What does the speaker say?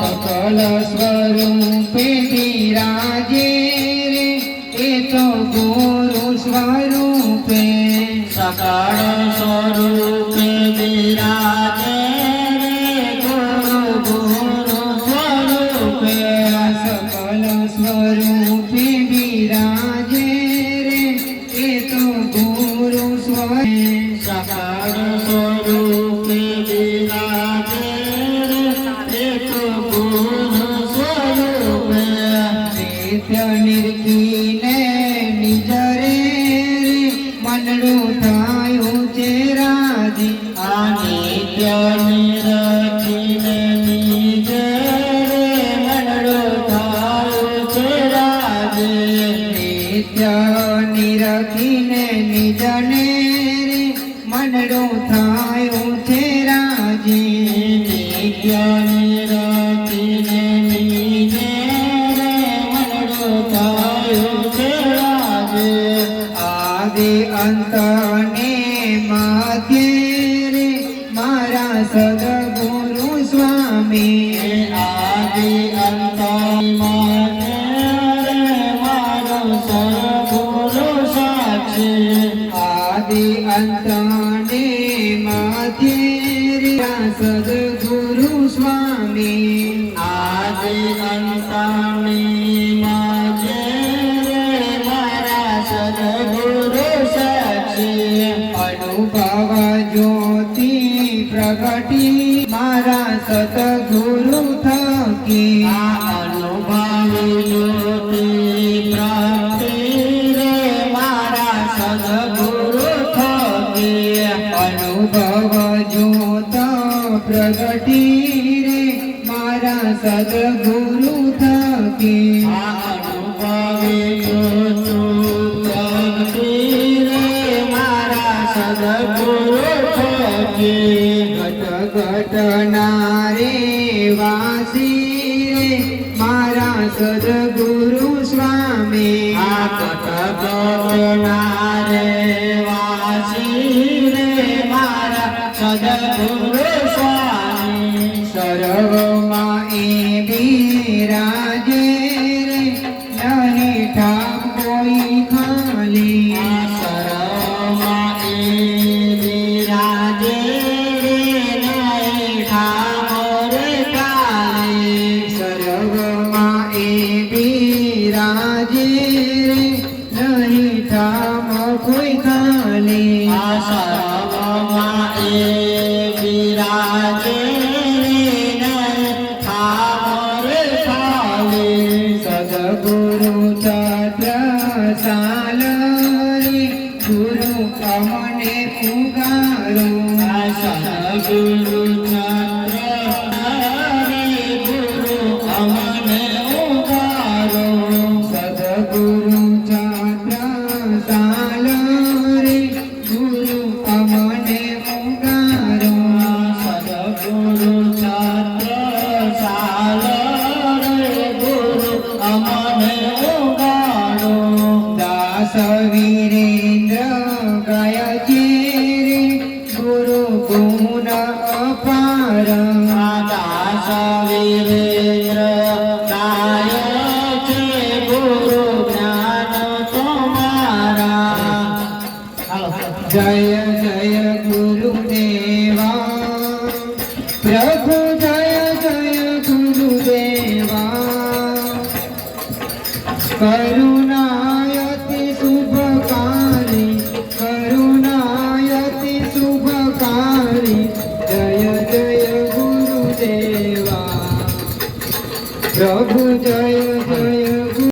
सकल स्वरूपे विराजे रे ए तो गुरु स्वरूपे सकल स्वरूपे विराजे रे गुरु स्वरूपे सकल स्वरूपे विराजे रे ए तो गुरु स्वरूपे सकल स्वरूपे विराजे नित्य निर्कीने निज रे मनडू थायु चेराजी नित्य निरखीने निज मनडू थायु चेराजी नित्य निरखीने निज ने मनडू थायु चेराजी नित्य निरखीने निज आदि अंत ने मध्य रे मारा सद्गुरु स्वामी आदि अंत मध्य मारा सद्गुरु साक्षी आदि अंत ने मध्य रे सद्गुरु स्वामी आदि अंत ने मध्य सद्गुरु साक्षी अनुभव ज्योति प्रगटी मारा सतगुरु थकी अनुभव ज्योति प्रगटी रे मारा सद्गुरु थकी अनुभव ज्योत प्रगटी रे मारा सद्गुरु थकी अनुभव ज्योति सद्गुरु थकी घट घट नारे वासी रे मारा सद्गुरु स्वामी घट घट नारे वासी रे मारा सद्गुरु स्वामी सर्वमा ए विराजे रे नहीं ठाम कोई खाली कोई खाली सर्वमा विराजे खाली सद्गुरु छत्र साल गुरु अमने पुकारो सद्गुरु गुरु अमने उगारो सद्गुरु छत्र साल गुरु अमने उगारो सद्गुरु छत्र साल गुरु अमने उगारो दास वीरेन्द्र गाय चेरे गुरु गुण अपार दास वीरेन्द्र गाय चे गुरु ज्ञान तुम्हारा जय जय गुरुदेवा प्रभु जय जय गुरुदेवा करुणायति शुभकारी करुणायति शुभकारी जय जय गुरुदेवा प्रभु जय जय